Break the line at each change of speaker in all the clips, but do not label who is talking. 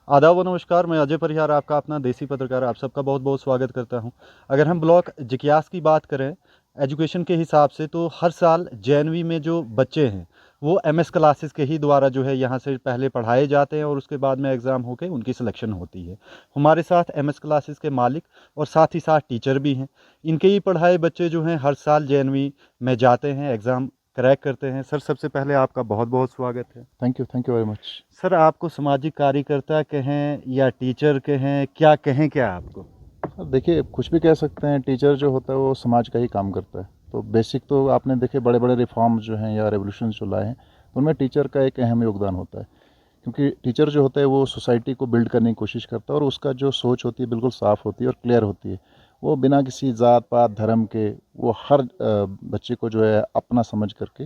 आदाब व नमस्कार। मैं अजय परिहार, आपका अपना देसी पत्रकार, आप सबका बहुत बहुत स्वागत करता हूं। अगर हम ब्लॉक जिक्यास की बात करें एजुकेशन के हिसाब से, तो हर साल जेएनवी में जो बच्चे हैं वो एमएस क्लासेस के ही द्वारा जो है यहाँ से पहले पढ़ाए जाते हैं और उसके बाद में एग्ज़ाम होकर उनकी सिलेक्शन होती है। हमारे साथ एमएस क्लासेस के मालिक और साथ ही साथ टीचर भी हैं। इनके ही पढ़ाए बच्चे जो हैं हर साल जेएनवी में जाते हैं, एग्ज़ाम क्रैक करते हैं। सर, सबसे पहले आपका बहुत बहुत स्वागत है।
Thank you very much.
Sir, आपको सामाजिक कार्यकर्ता कहें या टीचर कहें, क्या कहें क्या आपको?
सर देखिए, कुछ भी कह सकते हैं। टीचर जो होता है वो समाज का ही काम करता है। तो बेसिक तो आपने देखे बड़े बड़े रिफॉर्म्स जो हैं या रेवोल्यूशन जो लाए हैं, तो उनमें टीचर का एक अहम योगदान होता है। क्योंकि टीचर जो होता है वो सोसाइटी को बिल्ड करने की कोशिश करता है और उसका जो सोच होती है बिल्कुल साफ़ होती है और क्लियर होती है। वो बिना किसी ज़ात पात धर्म के वो हर बच्चे को जो है अपना समझ करके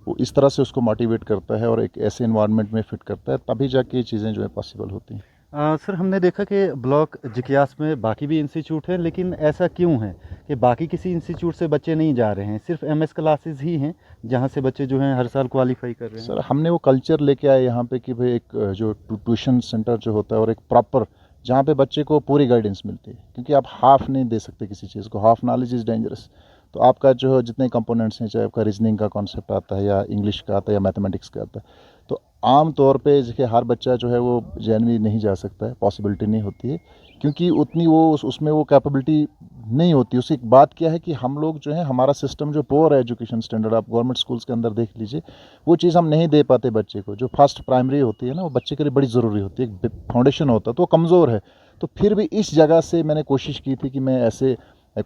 वो इस तरह से उसको मोटिवेट करता है और एक ऐसे इन्वायरमेंट में फिट करता है, तभी जाके ये चीज़ें जो है पॉसिबल होती हैं।
सर, हमने देखा कि ब्लॉक जिक्यास में बाकी भी इंस्टीट्यूट हैं, लेकिन ऐसा क्यों है कि बाकी किसी इंस्टीट्यूट से बच्चे नहीं जा रहे हैं? सिर्फ एमएस क्लासेस ही हैं जहां से बच्चे जो हैं हर साल क्वालिफाई कर रहे हैं।
सर हमने वो कल्चर लेके आए यहाँ पे कि भाई एक जो ट्यूशन सेंटर जो होता है और एक प्रॉपर जहाँ पे बच्चे को पूरी गाइडेंस मिलती है। क्योंकि आप हाफ नहीं दे सकते किसी चीज़ को, हाफ नॉलेज इज़ डेंजरस। तो आपका जो जितने कंपोनेंट्स हैं, चाहे आपका रीजनिंग का कॉन्सेप्ट आता है या इंग्लिश का आता है या मैथमेटिक्स का आता है, तो आम तौर पे देखिए हर बच्चा जो है वो जेएनवी नहीं जा सकता है, पॉसिबिलिटी नहीं होती है। क्योंकि उतनी वो उसमें वो कैपेबिलिटी नहीं होती। उसकी बात क्या है कि हम लोग जो है हमारा सिस्टम जो पुअर है, एजुकेशन स्टैंडर्ड आप गवर्नमेंट स्कूल्स के अंदर देख लीजिए, वो चीज़ हम नहीं दे पाते बच्चे को। जो फर्स्ट प्राइमरी होती है ना, वो बच्चे के लिए बड़ी ज़रूरी होती है, एक फाउंडेशन होता है, तो वो कमज़ोर है। तो फिर भी इस जगह से मैंने कोशिश की थी कि मैं ऐसे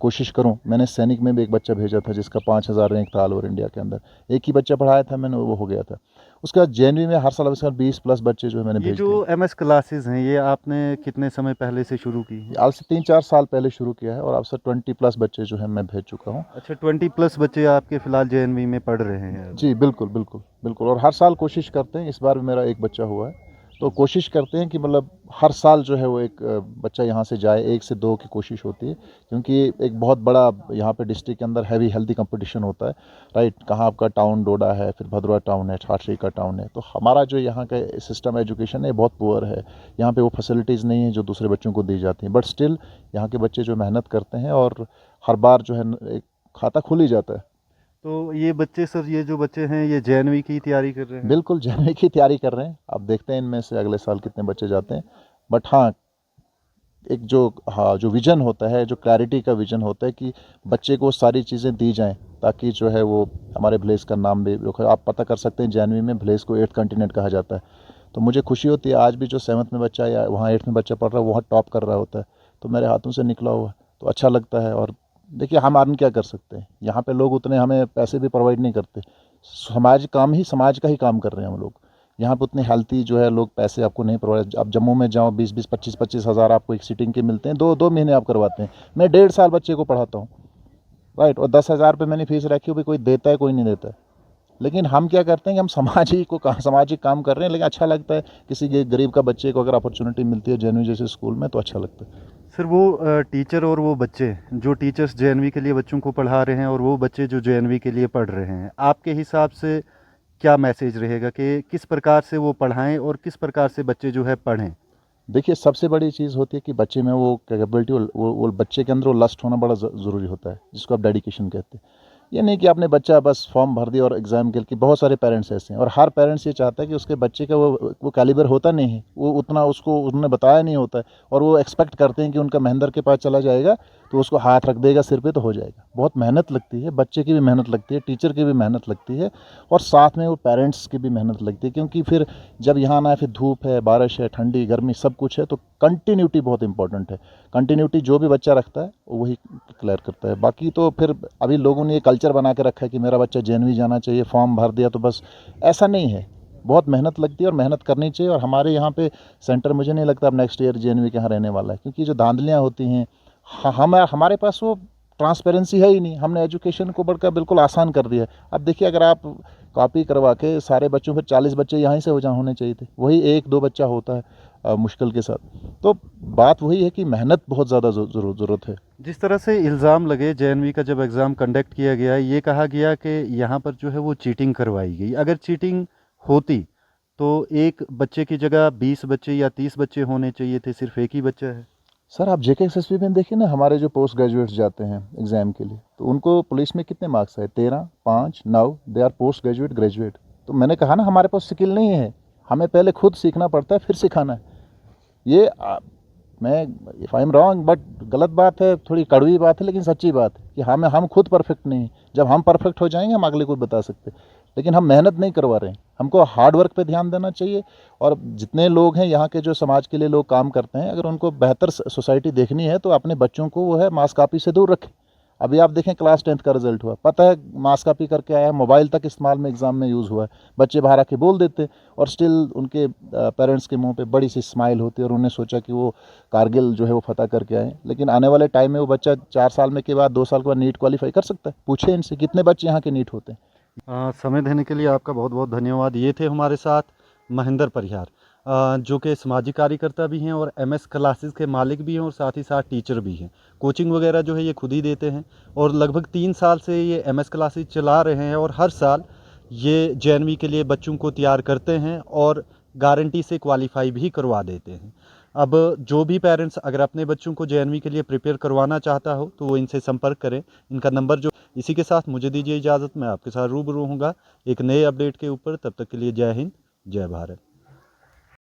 कोशिश करूं। मैंने सैनिक में भी एक बच्चा भेजा था जिसका 5,000 रैंक था ऑल ओवर इंडिया के अंदर। एक ही बच्चा पढ़ाया था मैंने, वो हो गया था। उसके बाद जेएनवी में हर साल 20+ बच्चे जो है मैंने
ये
भेज
जो
दिए।
एमएस क्लासेस हैं, ये आपने कितने समय पहले से शुरू की हैं?
आज से 3-4 साल पहले शुरू किया है और अब से 20+ बच्चे जो है मैं भेज चुका हूँ।
अच्छा, 20+ बच्चे आपके फिलहाल जेएनवी में पढ़ रहे हैं अभी?
जी बिल्कुल बिल्कुल बिल्कुल। और हर साल कोशिश करते हैं। इस बार भी मेरा एक बच्चा हुआ है, तो कोशिश करते हैं कि मतलब हर साल जो है वो एक बच्चा यहाँ से जाए, 1 से 2 की कोशिश होती है। क्योंकि एक बहुत बड़ा यहाँ पे डिस्ट्रिक्ट के अंदर हैवी हेल्दी कंपटीशन होता है। राइट, कहाँ आपका टाउन डोडा है, फिर भदरवा टाउन है, ठाठरी का टाउन है। तो हमारा जो यहाँ का सिस्टम एजुकेशन है बहुत पुअर है। यहाँ पे वो फैसिलिटीज़ नहीं है जो दूसरे बच्चों को दी जाती हैं, बट स्टिल यहाँ के बच्चे जो मेहनत करते हैं और हर बार जो है एक खाता खुल ही जाता है।
तो ये बच्चे, सर, ये जो बच्चे हैं ये जेएनवी की तैयारी कर रहे हैं?
बिल्कुल जेईई की तैयारी कर रहे हैं। अब देखते हैं इनमें से अगले साल कितने बच्चे जाते हैं। बट हाँ, एक जो हाँ जो विज़न होता है, जो क्लैरिटी का विज़न होता है कि बच्चे को सारी चीज़ें दी जाएं, ताकि जो है वो हमारे भिलेज का नाम भी आप पता कर सकते हैं। जेएनवी में भिलेज को 8th कंटिनेंट कहा जाता है। तो मुझे खुशी होती है आज भी जो 7th में बच्चा या वहाँ 8th में बच्चा पढ़ रहा है, वहाँ टॉप कर रहा होता है, तो मेरे हाथों से निकला हुआ है, तो अच्छा लगता है। और देखिए हम आदमी क्या कर सकते हैं, यहाँ पे लोग उतने हमें पैसे भी प्रोवाइड नहीं करते। समाज का ही काम कर रहे हैं हम लोग। यहाँ पे उतनी हेल्थी जो है लोग पैसे आपको नहीं प्रोवाइड। आप जम्मू में जाओ, 20-20 25-25 हज़ार आपको एक सीटिंग के मिलते हैं, 2 महीने आप करवाते हैं। मैं 1.5 साल बच्चे को पढ़ाता हूँ। राइट, और 10,000 रुपये मैंने फीस रखी हुई, कोई देता है कोई नहीं देता है। लेकिन हम क्या करते हैं कि हम सामाजिक काम कर रहे हैं। लेकिन अच्छा लगता है किसी गरीब का बच्चे को अगर अपॉर्चुनिटी मिलती है जेएनवी जैसे स्कूल में, तो अच्छा लगता है।
सर, वो टीचर और वो बच्चे जो टीचर्स जेएनवी के लिए बच्चों को पढ़ा रहे हैं और वो बच्चे जो जेएनवी के लिए पढ़ रहे हैं, आपके हिसाब से क्या मैसेज रहेगा कि किस प्रकार से वो पढ़ाएं और किस प्रकार से बच्चे जो है पढ़ें?
देखिए सबसे बड़ी चीज़ होती है कि बच्चे में वो कैपेबिलिटी, वो बच्चे के अंदर वो लस्ट होना बड़ा ज़रूरी होता है, जिसको आप डेडिकेशन कहते हैं। ये नहीं कि आपने बच्चा बस फॉर्म भर दिया और एग्ज़ाम के लिए। बहुत सारे पेरेंट्स ऐसे हैं और हर पेरेंट्स ये चाहता है कि उसके बच्चे का वो कैलिबर होता नहीं है, वो उतना उसको उन्होंने बताया नहीं होता है, और वो एक्सपेक्ट करते हैं कि उनका महेंद्र के पास चला जाएगा तो उसको हाथ रख देगा सिर पे तो हो जाएगा। बहुत मेहनत लगती है, बच्चे की भी मेहनत लगती है, टीचर की भी मेहनत लगती है, और साथ में वो पेरेंट्स की भी मेहनत लगती है। क्योंकि फिर जब यहाँ आना है, फिर धूप है, बारिश है, ठंडी गर्मी सब कुछ है, तो कंटिन्यूटी बहुत इंपॉर्टेंट है। कंटिन्यूटी जो भी बच्चा रखता है वही क्लियर करता है। बाकी तो फिर अभी लोगों ने ये कल्चर बना के रखा है कि मेरा बच्चा जेएनवी जाना चाहिए, फॉर्म भर दिया तो बस। ऐसा नहीं है, बहुत मेहनत लगती है और मेहनत करनी चाहिए। और हमारे यहाँ पे सेंटर मुझे नहीं लगता अब नेक्स्ट ईयर जेएनवी के यहाँ रहने वाला है, क्योंकि जो धांधलियाँ होती हैं, हमारे पास वो ट्रांसपेरेंसी है ही नहीं। हमने एजुकेशन को बढ़कर बिल्कुल आसान कर दिया है। अब देखिए अगर आप कॉपी करवा के सारे बच्चों, फिर 40 बच्चे यहाँ से होने चाहिए थे, वही 1-2 बच्चा होता है मुश्किल के साथ। तो बात वही है कि मेहनत बहुत ज़्यादा ज़रूरत है।
जिस तरह से इल्ज़ाम लगे जेएनवी का जब एग्ज़ाम कंडक्ट किया गया, ये कहा गया कि यहाँ पर जो है वो चीटिंग करवाई गई। अगर चीटिंग होती तो एक बच्चे की जगह 20 बच्चे या 30 बच्चे होने चाहिए थे, सिर्फ एक ही बच्चा है।
सर आप JKSSB में देखिए ना, हमारे जो पोस्ट ग्रेजुएट्स जाते हैं एग्ज़ाम के लिए, तो उनको पुलिस में कितने मार्क्स आए? 13, 5, 9, they R post graduate graduate. तो मैंने कहा ना, हमारे पास स्किल नहीं है, हमें पहले खुद सीखना पड़ता है, फिर सिखाना है। ये मैं if I am wrong but गलत बात है, थोड़ी कड़वी बात है, लेकिन सच्ची बात है कि हम खुद परफेक्ट नहीं हैं। जब हम परफेक्ट हो जाएंगे हम अगले को बता सकते हैं, लेकिन हम मेहनत नहीं करवा रहे हैं। हमको हार्ड वर्क पे ध्यान देना चाहिए। और जितने लोग हैं यहाँ के, जो समाज के लिए लोग काम करते हैं, अगर उनको बेहतर सोसाइटी देखनी है तो अपने बच्चों को वो है मास कॉपी से दूर रखें। अभी आप देखें क्लास 10th का रिजल्ट हुआ, पता है मास कॉपी करके आया, मोबाइल तक इस्तेमाल में एग्ज़ाम में यूज़ हुआ है। बच्चे बाहर आके बोल देते और स्टिल उनके पेरेंट्स के मुंह पे बड़ी सी स्माइल होती है और उन्हें सोचा कि वो कारगिल जो है वो फतह करके आए। लेकिन आने वाले टाइम में वो बच्चा 4 साल में के बाद 2 साल के बाद नीट क्वालिफाई कर सकता है। पूछे इनसे कितने बच्चे यहाँ के नीट होते हैं।
समय देने के लिए आपका बहुत बहुत धन्यवाद। ये थे हमारे साथ महेंद्र परिहार, जो कि सामाजिक कार्यकर्ता भी हैं और MS क्लासेस के मालिक भी हैं और साथ ही साथ टीचर भी हैं। कोचिंग वगैरह जो है ये खुद ही देते हैं और लगभग 3 साल से ये MS क्लासेस चला रहे हैं और हर साल ये JNV के लिए बच्चों को तैयार करते हैं और गारंटी से क्वालिफाई भी करवा देते हैं। अब जो भी पेरेंट्स अगर अपने बच्चों को JNV के लिए प्रिपेयर करवाना चाहता हो तो वो इनसे संपर्क करें। इनका नंबर जो, इसी के साथ मुझे दीजिए इजाज़त। मैं आपके साथ रूबरू होऊंगा एक नए अपडेट के ऊपर। तब तक के लिए जय हिंद, जय भारत।